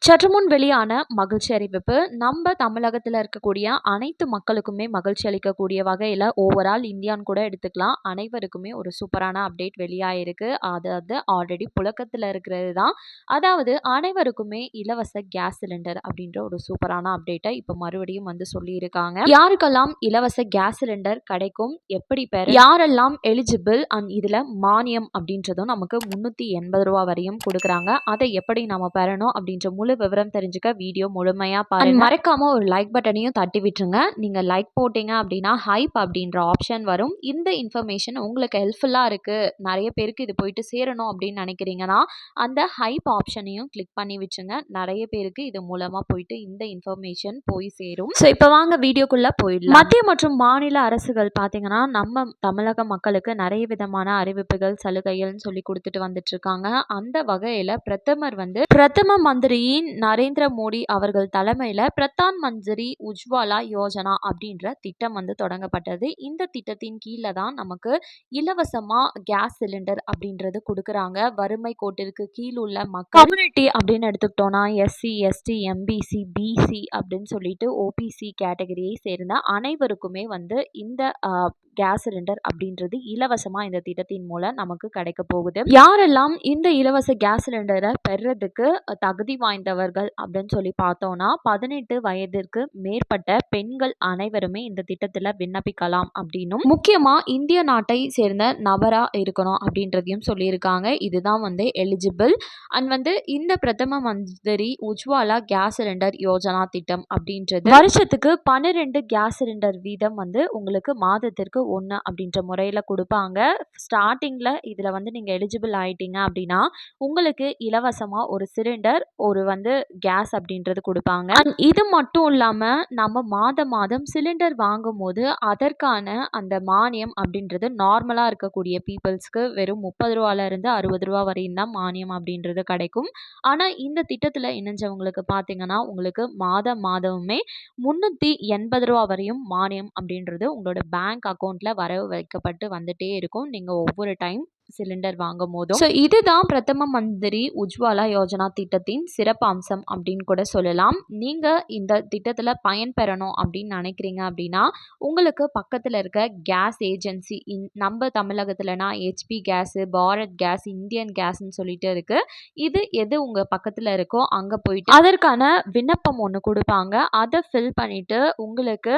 சற்றுமுன் வெளியான மகிழ்ச்சி அறிவிப்பு நம்ம தமிழகத்தில் இருக்கக்கூடிய அனைத்து மக்களுக்குமே மகிழ்ச்சி அளிக்கக்கூடிய வகையில் ஓவரால் இந்தியான்னு கூட எடுத்துக்கலாம். அனைவருக்குமே ஒரு சூப்பரான அப்டேட் வெளியாயிருக்கு. அதாவது ஆல்ரெடி புழக்கத்தில் இருக்கிறது தான். அதாவது அனைவருக்குமே இலவச கேஸ் சிலிண்டர் அப்படின்ற ஒரு சூப்பரான அப்டேட்டை இப்போ மறுபடியும் வந்து சொல்லியிருக்காங்க. யாருக்கெல்லாம் இலவச கேஸ் சிலிண்டர் கிடைக்கும், எப்படி பெற, யாரெல்லாம் எலிஜிபிள், அண்ட் இதில் மானியம் அப்படின்றதும் நமக்கு 380 ரூபா வரையும் கொடுக்குறாங்க. அதை எப்படி நம்ம பெறணும் அப்படின்ற முழு விவரம் தெரிஞ்சுக்க வீடியோ முழுமையா பாருங்க. மறக்காம ஒரு லைக் பட்டனையும் தட்டி விட்டுருங்க. நீங்க லைக் போட்டீங்க அப்படின்னா ஹைப் அப்படின்ற ஆப்ஷன் வரும். இந்த இன்ஃபர்மேஷன் உங்களுக்கு ஹெல்ப்ஃபுல்லா இருக்கு, நிறைய பேருக்கு இது போயிட்டு சேரணும் அப்படின்னு நினைக்கிறீங்கன்னா அந்த ஹைப் ஆப்ஷனையும் கிளிக் பண்ணி விட்டுருங்க. நிறைய பேருக்கு இது மூலமா போயிட்டு இந்த இன்ஃபர்மேஷன் போய் சேரும். ஸோ இப்போ வாங்க வீடியோக்குள்ள போயிடலாம். மத்திய மற்றும் மாநில அரசுகள் பார்த்தீங்கன்னா நம்ம தமிழக மக்களுக்கு நிறைய விதமான அறிவிப்புகள் சலுகைகள்னு சொல்லி கொடுத்துட்டு வந்துட்டு இருக்காங்க. அந்த வகையில பிரதம மந்திரியின் நரேந்திர மோடி அவர்கள் தலைமையில பிரதான் மந்திரி உஜ்வாலா யோஜனா அப்படின்ற திட்டம் வந்து தொடங்கப்பட்டது. இந்த திட்டத்தின் கீழே தான் நமக்கு இலவசமா கேஸ் சிலிண்டர் அப்படின்றது கொடுக்குறாங்க. வறுமை கோட்டிற்கு கீழ் உள்ள மக்கள் கம்யூனிட்டி அப்படின்னு எடுத்துக்கிட்டோம்னா எஸ்சி எஸ்டி எம்பிசி பிசி அப்படின்னு சொல்லிட்டு ஓபிசி கேட்டகரியை சேர்ந்த அனைவருக்குமே வந்து இந்த கேஸ் சிலிண்டர் அப்படின்றது இலவசமா இந்த திட்டத்தின் மூலம் நமக்கு கிடைக்க போகுது. யாரெல்லாம் இந்த இலவச கேஸ் சிலிண்டரை பெறதுக்கு தகுதி வாய்ந்தவர்கள் அப்படின்னு சொல்லி பார்த்தோம்னா 18 வயதிற்கு மேற்பட்ட பெண்கள் அனைவருமே இந்த திட்டத்தில் விண்ணப்பிக்கலாம் அப்படின்னும், முக்கியமா இந்திய நாட்டை சேர்ந்த நபரா இருக்கணும் அப்படின்றதையும் சொல்லியிருக்காங்க. இதுதான் வந்து எலிஜிபிள். அண்ட் வந்து இந்த பிரதம மந்திரி உஜ்வாலா கேஸ் சிலிண்டர் யோஜனா திட்டம் அப்படின்றது வருஷத்துக்கு 12 கேஸ் சிலிண்டர் வீதம் வந்து உங்களுக்கு மாதத்திற்கு 1 அப்படின்ற முறையில் கொடுப்பாங்க. ஸ்டார்டிங்கில் இதில் வந்து நீங்கள் எலிஜிபிள் ஆயிட்டீங்க அப்படின்னா உங்களுக்கு இலவசமாக ஒரு சிலிண்டர் ஒரு வந்து கேஸ் அப்படின்றது கொடுப்பாங்க. இது மட்டும் இல்லாமல் நம்ம மாதம் சிலிண்டர் வாங்கும் போது அதற்கான அந்த மானியம் அப்படின்றது நார்மலாக இருக்கக்கூடிய பீப்புள்ஸ்க்கு வெறும் 30 ரூபாயிலிருந்து 60 ரூபா வரையும் தான் மானியம் அப்படின்றது கிடைக்கும். ஆனால் இந்த திட்டத்தில் இணைஞ்சவங்களுக்கு பார்த்தீங்கன்னா உங்களுக்கு மாதமுமே 380 ரூபா வரையும் மானியம் அப்படின்றது உங்களோட பேங்க் அக்கௌண்ட்டில் வரவு வைக்கப்பட்டு வந்துட்டே இருக்கும் நீங்கள் ஒவ்வொரு டைம் சிலிண்டர் வாங்கும் போதும். ஸோ இதுதான் பிரதம மந்திரி உஜ்வாலா யோஜனா திட்டத்தின் சிறப்பு அம்சம் அப்படின்னு கூட சொல்லலாம். நீங்கள் இந்த திட்டத்தில் பயன்பெறணும் அப்படின்னு நினைக்கிறீங்க அப்படின்னா உங்களுக்கு பக்கத்தில் இருக்க கேஸ் ஏஜென்சி நம்ம தமிழகத்தில்னா HP gas, Bharat gas, Indian கேஸ்ன்னு சொல்லிட்டு இருக்கு. இது எது உங்கள் பக்கத்தில் இருக்கோ அங்கே போயிட்டு அதற்கான விண்ணப்பம் ஒன்று கொடுப்பாங்க. அதை ஃபில் பண்ணிவிட்டு உங்களுக்கு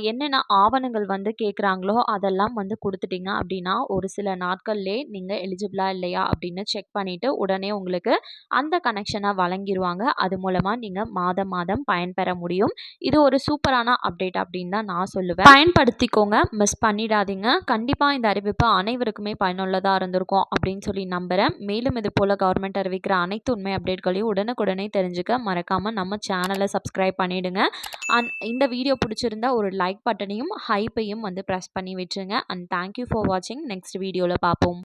என்னென்ன ஆவணங்கள் வந்து கேட்குறாங்களோ அதெல்லாம் வந்து கொடுத்துட்டீங்க அப்படின்னா ஒரு சில நாட்கள்லே நீங்கள் எலிஜிபிளா இல்லையா அப்படின்னு செக் பண்ணிவிட்டு உடனே உங்களுக்கு அந்த கனெக்ஷனை வழங்கிடுவாங்க. அது மூலமாக நீங்கள் மாதம் பயன்பெற முடியும். இது ஒரு சூப்பரான அப்டேட் அப்படின்னு தான் நான் சொல்லுவேன். பயன்படுத்திக்கோங்க, மிஸ் பண்ணிடாதீங்க. கண்டிப்பாக இந்த அறிவிப்பு அனைவருக்குமே பயனுள்ளதாக இருந்திருக்கும் அப்படின்னு சொல்லி நம்புகிறேன். மேலும் இது போல் கவர்மெண்ட் அறிவிக்கிற அனைத்து உண்மை அப்டேட்களையும் உடனுக்குடனே தெரிஞ்சுக்க மறக்காமல் நம்ம சேனலை சப்ஸ்கிரைப் பண்ணிவிடுங்க. அண்ட் இந்த வீடியோ பிடிச்சிருந்தா ஒரு லைக் பட்டனையும் ஹைப்பையும் வந்து ப்ரெஸ் பண்ணி விட்டுருங்க. அண்ட் தேங்க்யூ ஃபார் வாட்சிங். நெக்ஸ்ட் வீடியோவில் பார்ப்போம்.